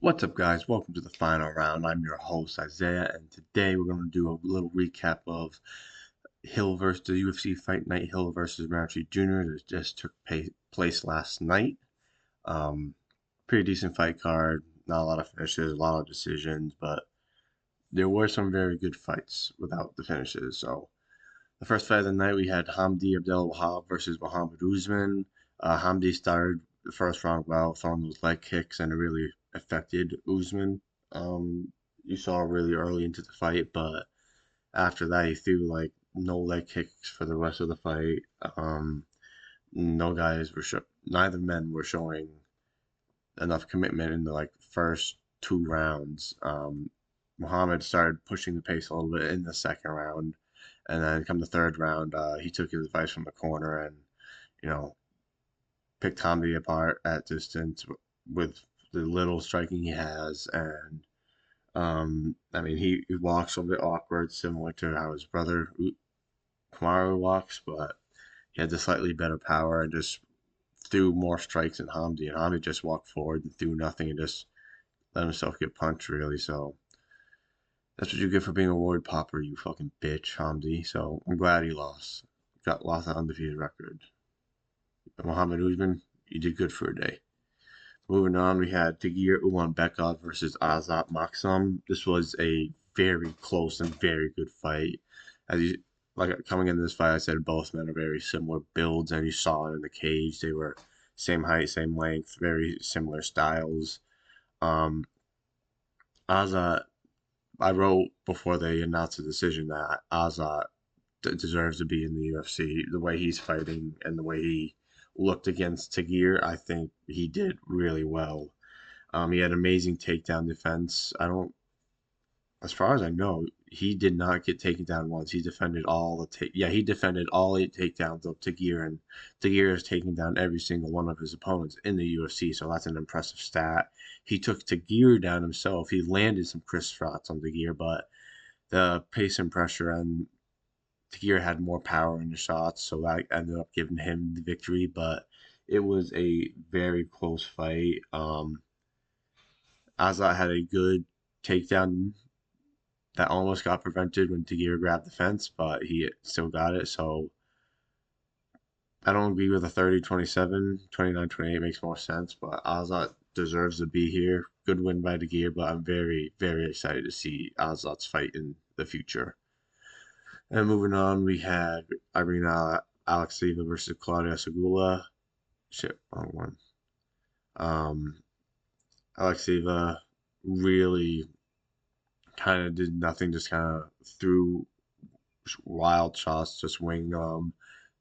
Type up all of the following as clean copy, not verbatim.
What's up, guys? Welcome to the final round. I'm your host, Isaiah, and today we're going to do a little recap of Hill versus the UFC Fight Night Hill versus Rountree Jr. that just took place last night. Um, Pretty decent fight card. Not a lot of finishes, a lot of decisions, but there were some very good fights without the finishes. So the first fight of the night, we had Hamdi Abdelwahab versus Muhammad Usman. Hamdi started the first round well, throwing those leg kicks, and it really affected Usman. You saw really early into the fight, but after that, he threw like no leg kicks for the rest of the fight. No guys were neither men were showing enough commitment in the like first two rounds. Muhammad started pushing the pace a little bit in the second round, and then come the third round, he took his advice from the corner and you know picked Hamdi apart at distance with the little striking he has, and I mean he walks a bit awkward, similar to how his brother Kamaru walks, but he had the slightly better power and just threw more strikes than Hamdi, and Hamdi just walked forward and threw nothing and just let himself get punched really. So that's what you get for being a word popper, you fucking bitch, Hamdi. So I'm glad he lost. Got lost an undefeated record. Muhammad Usman, you did good for a day. Moving on, we had Tagir Ulanbekov versus Azat Maksum. This was a very close and very good fight. As you like coming into this fight, I said both men are very similar builds, and you saw it in the cage. They were same height, same length, very similar styles. Um, Azat, I wrote before they announced the decision that Azat deserves to be in the UFC. The way he's fighting and the way he looked against Tagir, I think he did really well. He had amazing takedown defense. I don't, as far as I know, he did not get taken down once. He defended all the yeah, he defended all 8 takedowns of Tagir, and Tagir has taken down every single one of his opponents in the UFC. So that's an impressive stat. He took Tagir down himself. He landed some crisp shots on Tagir, but the pace and pressure and Tagir had more power in the shots, so that ended up giving him the victory. But it was a very close fight. Azat had a good takedown that almost got prevented when Tagir grabbed the fence, but he still got it. So I don't agree with the 30-27, 29-28 makes more sense, but Azat deserves to be here. Good win by Tagir, but I'm very, very excited to see Azat's fight in the future. And moving on, we had Irina Alexeyeva versus Claudia Segula. Shit, wrong one. Um, Alexeyeva really kind of did nothing, just kind of threw wild shots, just winged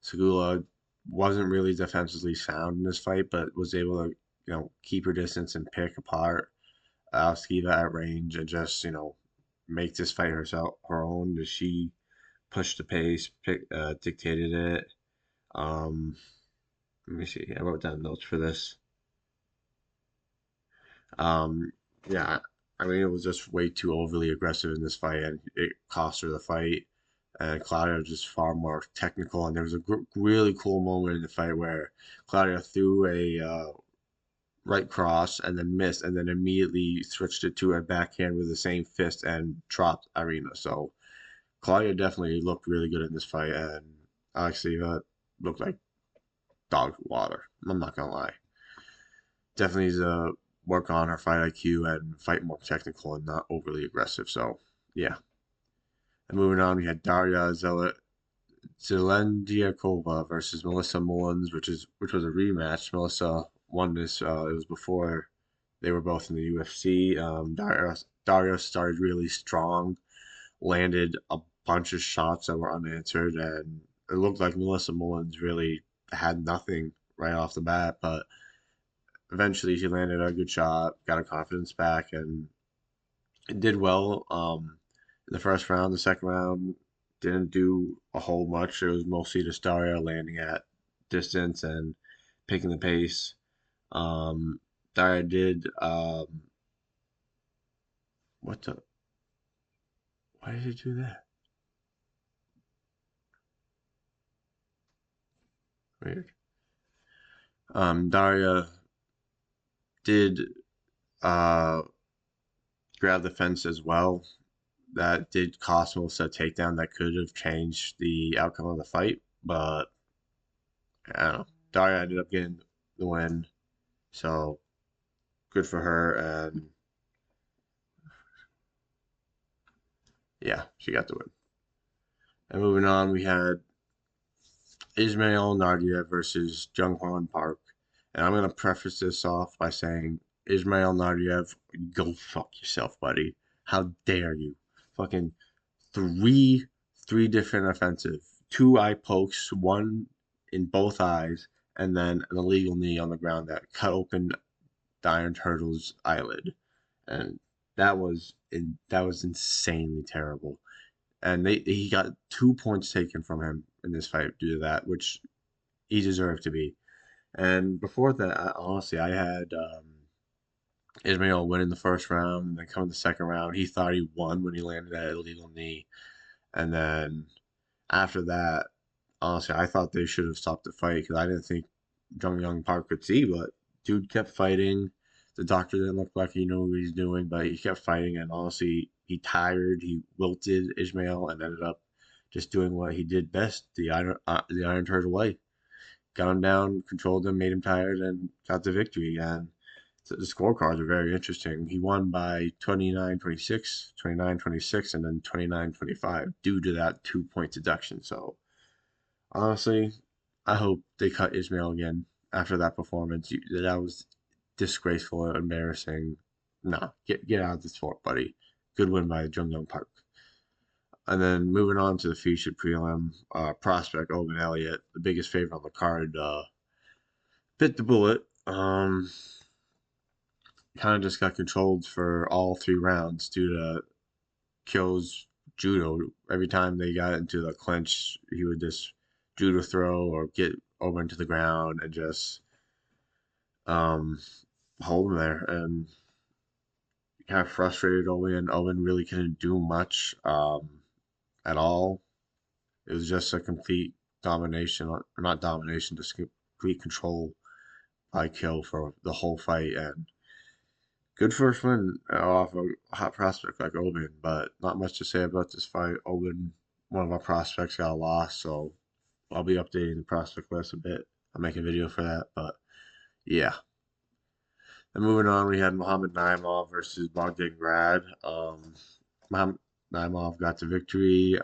Segula wasn't really defensively sound in this fight, but was able to, keep her distance and pick apart Alexeyeva at range and just, make this fight herself her own. She pushed the pace, dictated it. Um, Let me see. I wrote down notes for this. Um, yeah, I mean, it was just way too overly aggressive in this fight, and it cost her the fight. And Claudia was just far more technical. And there was a really cool moment in the fight where Claudia threw a right cross and then missed, and then immediately switched it to a backhand with the same fist and dropped Irina. So Claudia definitely looked really good in this fight, and Alexeyeva looked like dog water. I'm not gonna lie. Definitely needs to work on her fight IQ and fight more technical and not overly aggressive. So yeah. And moving on, we had Daria Zelendiakova versus Melissa Mullins, which was a rematch. Melissa won this. It was before they were both in the UFC. Daria started really strong, landed a bunch of shots that were unanswered, and it looked like Melissa Mullins really had nothing right off the bat. But eventually, she landed a good shot, got her confidence back, and it did well. In the first round, the second round didn't do a whole much. It was mostly just Daria landing at distance and picking the pace. Um, Daria did what the why did it do that? Weird. Daria did uh, grabbed the fence as well. That did cost Melissa a takedown that could have changed the outcome of the fight, but I don't know. Daria ended up getting the win, so good for her. And yeah, she got the win. And moving on, we had Ismail Nadia versus Jung Park. And I'm going to preface this off by saying, Ismail Nardiev, go fuck yourself, buddy. How dare you? Fucking three, three different offensive. Two eye pokes, one in both eyes, and then an illegal knee on the ground that cut open the Iron Turtle's eyelid. And that was insanely terrible. And he got 2 points taken from him in this fight due to that, which he deserved to be. And before that, honestly, I had Ismail win in the first round, and then come in the second round. He thought he won when he landed that illegal knee, and then after that, honestly, I thought they should have stopped the fight because I didn't think Jung Young Park could see, but dude kept fighting. The doctor didn't look like he knew what he was doing, but he kept fighting, and honestly, he tired, he wilted Ismail, and ended up just doing what he did best, the Iron Turtle way. Got him down, controlled him, made him tired, and got the victory. And so the scorecards are very interesting. He won by 29-26, 29-26, and then 29-25 due to that 2 point deduction. So honestly, I hope they cut Ismail again after that performance. That was disgraceful and embarrassing. Nah, get out of the sport, buddy. Good win by Jung Young Park. And then moving on to the featured prelim, prospect Owen Elliott, the biggest favorite on the card, bit the bullet. Kind of just got controlled for all 3 rounds due to Kyo's judo. Every time they got into the clinch, he would just judo throw or get over into the ground and just um, hold him there. And kind of frustrated Owen. Owen really couldn't do much at all. It was just a complete domination, or not domination, just complete control by Kyo for the whole fight. And good first win off a hot prospect like Oben, but not much to say about this fight. Oben, one of our prospects, got a loss, so I'll be updating the prospect list a bit. I'll make a video for that, but yeah. And moving on, we had Muhammad Naimov versus Bogdan Grad. Muhammad Naimov got the victory.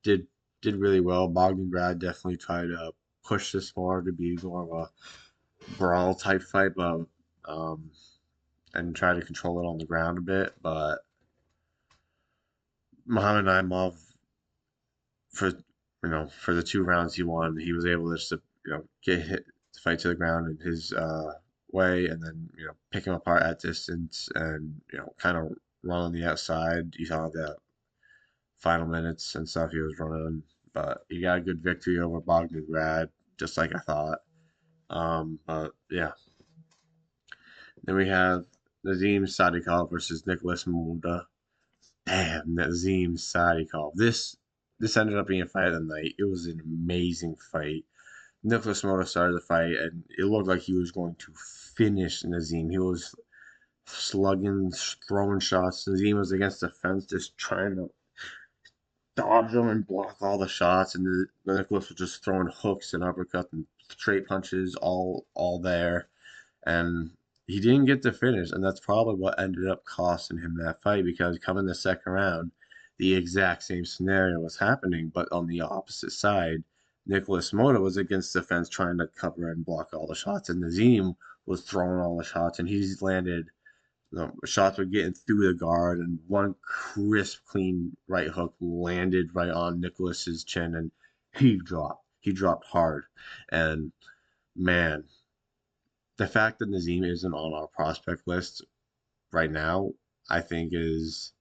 Did did really well. Bogdan Grad definitely tried to push this more to be more of a brawl type fight, but um, and try to control it on the ground a bit. But Muhammad Naimov, for for the 2 rounds he won, he was able just to get hit the fight to the ground in his way, and then pick him apart at distance, and kind of run on the outside. You saw the final minutes and stuff he was running, but he got a good victory over Bogdan Grad, just like I thought. But yeah, then we have Nazim Sadikov versus Nicholas Munda. Damn, Nazim Sadikov. This ended up being a fight of the night. It was an amazing fight. Nicholas Mota started the fight, and it looked like he was going to finish Nazim. He was slugging, throwing shots. Nazim was against the fence, just trying to dodge them and block all the shots. And Nicholas was just throwing hooks and uppercuts and straight punches all there. And he didn't get to finish, and that's probably what ended up costing him that fight because coming the second round, the exact same scenario was happening, but on the opposite side, Nicholas Mota was against the fence trying to cover and block all the shots, and Nazim was throwing all the shots, and he's landed. Shots were getting through the guard, and one crisp, clean right hook landed right on Nicholas's chin, and he dropped. He dropped hard, and man, the fact that Nazim isn't on our prospect list right now, I think is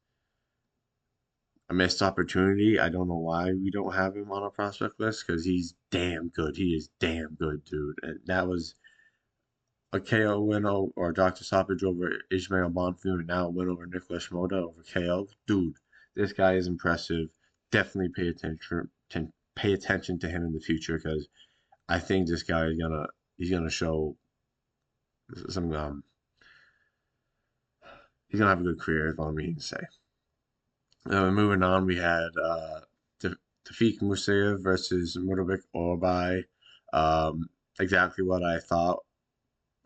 a missed opportunity. I don't know why we don't have him on our prospect list because he's damn good. He is damn good, dude. And that was a KO win or Dr. Stoppage over Ishmael Bonfim, and now a win over Nicholas Shimoda over KO. Dude, this guy is impressive. Definitely pay attention to him in the future because I think this guy is gonna show some he's gonna have a good career, is what I mean to say. Moving on, we had Tafik Musayev versus Murabek Orbay. Um, exactly what I thought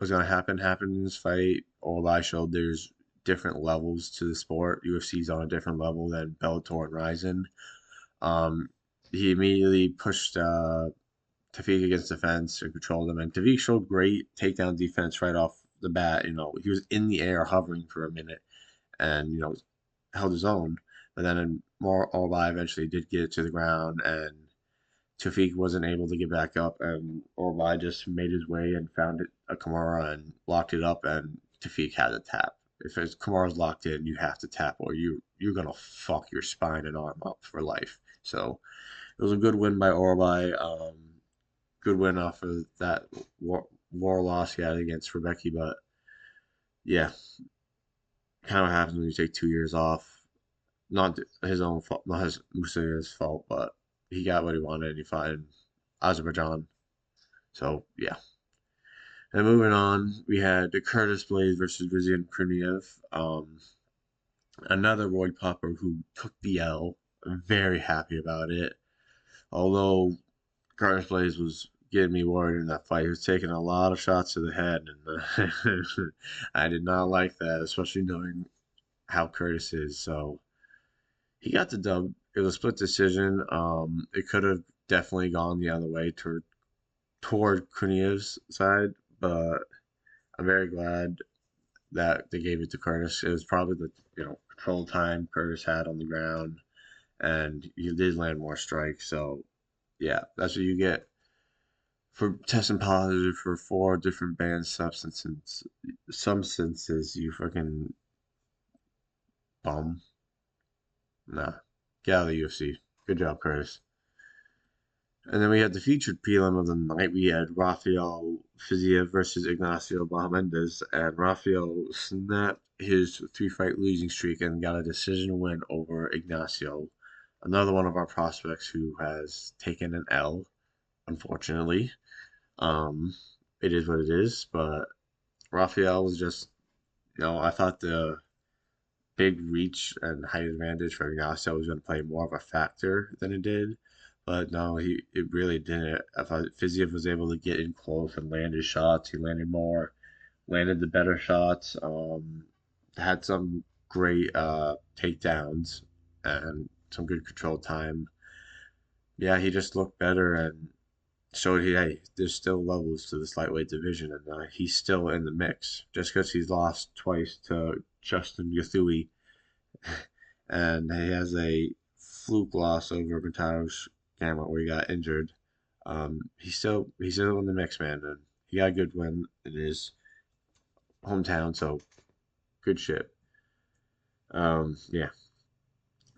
was going to happen in this fight. Orbay showed there's different levels to the sport. UFC's on a different level than Bellator and Ryzen. Um, he immediately pushed Tafik against the fence and controlled him. And Tafik showed great takedown defense right off the bat. He was in the air hovering for a minute and, held his own. But then more Orbai eventually did get it to the ground, and Tafik wasn't able to get back up, and Orbai just made his way and found a Kimura and locked it up, and Tafik had to tap. If it's Kimura's locked in, you have to tap, or you're gonna fuck your spine and arm up for life. So it was a good win by Orbai. Good win off of that war loss he had against Rebecca, but yeah, kind of happens when you take 2 years off. Not his own fault, not his Musayev's fault, but he got what he wanted and he fought in Azerbaijan. So yeah. And moving on, we had the Curtis Blades versus Vizian Kurniev. Another Roy Popper who took the L. I'm very happy about it. Although Curtis Blades was getting me worried in that fight. He was taking a lot of shots to the head, and I did not like that, especially knowing how Curtis is. So he got the dub. It was a split decision. It could have definitely gone the other way toward Kuniev's side, but I'm very glad that they gave it to Curtis. It was probably the control time Curtis had on the ground, and he did land more strikes. So yeah, that's what you get for testing positive for 4 different banned substances. You fucking bum. Nah, get out of the UFC. Good job, Curtis. And then we had the featured prelim of the night. We had Rafael Fiziev versus Ignacio Bahamondes, and Rafael snapped his 3-fight losing streak and got a decision win over Ignacio, another one of our prospects who has taken an L, unfortunately. Um, it is what it is, but Rafael was just, I thought the big reach and height advantage for Ignacio was going to play more of a factor than it did. But no, it really didn't. I thought Fiziev was able to get in close and land his shots. He landed more, landed the better shots. Had some great takedowns and some good control time. Yeah, he just looked better and showed hey, there's still levels to this lightweight division, and he's still in the mix. Just because he's lost twice to Justin Yathui and he has a fluke loss over Mateusz Gamma where he got injured. He's still in the mix, man, and he got a good win in his hometown, so good shit. Yeah.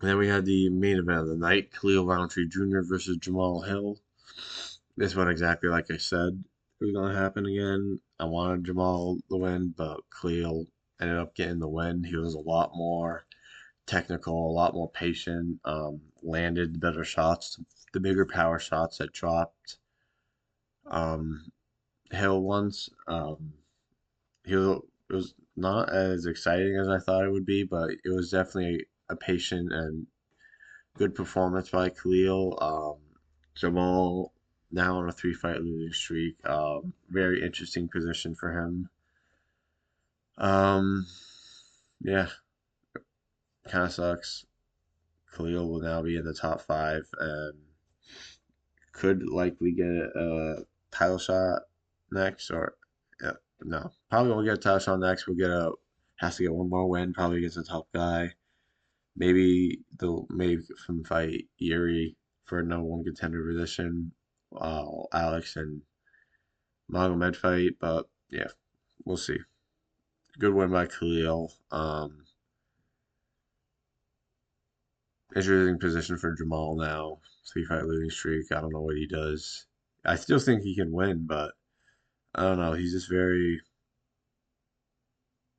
And then we had the main event of the night: Rountree Jr. versus Jamal Hill. This one exactly like I said it was gonna happen again. I wanted Jamal to win, but Khalil ended up getting the win. He was a lot more technical, a lot more patient, landed better shots, the bigger power shots that dropped um, Hill once. It was not as exciting as I thought it would be, but it was definitely a patient and good performance by Khalil. Jamal now on a 3-fight losing streak. Very interesting position for him. Um, yeah, kind of sucks. Khalil will now be in the top 5 and could likely get a title shot next, or yeah, no, probably won't get a title shot next. Has to get one more win, probably against a top guy. Maybe they'll maybe from fight Erie for a #1 contender position. Alex and Magomed fight, but yeah, we'll see. Good win by Khalil. Interesting position for Jamal now. 3-fight losing streak. I don't know what he does. I still think he can win, but I don't know. He's just very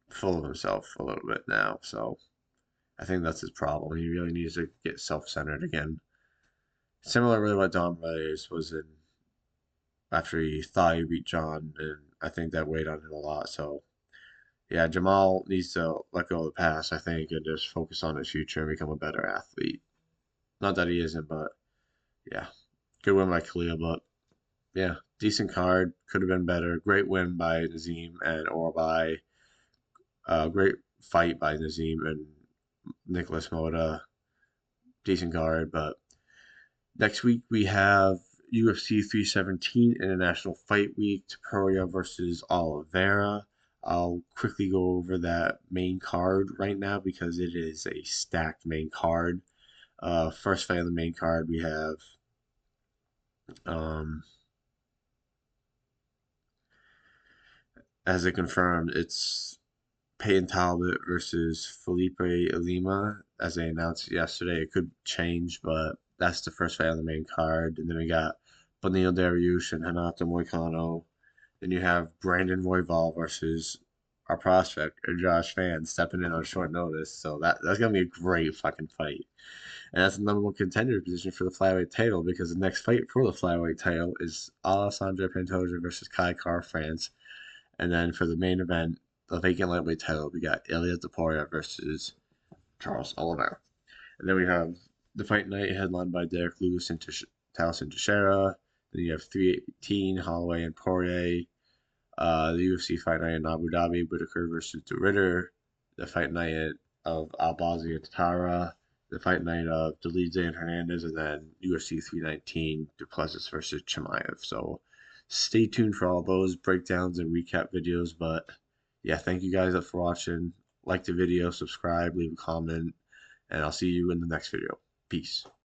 full of himself a little bit now. So I think that's his problem. He really needs to get self-centered again. Similar to what Don Reyes was in after he thought he beat John, and I think that weighed on him a lot. So Yeah, Jamal needs to let go of the past, I think, and just focus on his future and become a better athlete. Not that he isn't, but yeah, good win by Khalil, but yeah, decent card. Could have been better. Great win by Nazim and or by great fight by Nazim and Nicholas Moda. Decent card, but next week we have UFC 317 International Fight Week, Topuria versus Oliveira. I'll quickly go over that main card right now because it is a stacked main card. First fight on the main card we have um, as it confirmed, it's Peyton Talbot versus Felipe Lima. As they announced yesterday, it could change, but that's the first fight on the main card. And then we got Beneil Dariush and Renato Moicano. Then you have Brandon Royval versus our prospect, or Josh Fan, stepping in on short notice. So that's gonna be a great fucking fight. And that's the number one contender position for the flyweight title because the next fight for the flyweight title is Alessandro Pantoja versus Kai Car France. And then for the main event, the vacant lightweight title, we got Ilya Topuria versus Charles Oliveira. And then we have the fight night headlined by Derek Lewis and Taliesin Teixeira. Then you have 318, Holloway and Poirier. The UFC fight night in Abu Dhabi, Whitaker versus De Ritter. The fight night of Albazi and Tara. The fight night of Delize and Hernandez. And then UFC 319, Duplessis versus Chimaev. So stay tuned for all those breakdowns and recap videos. But yeah, thank you guys for watching. Like the video, subscribe, leave a comment, and I'll see you in the next video. Peace.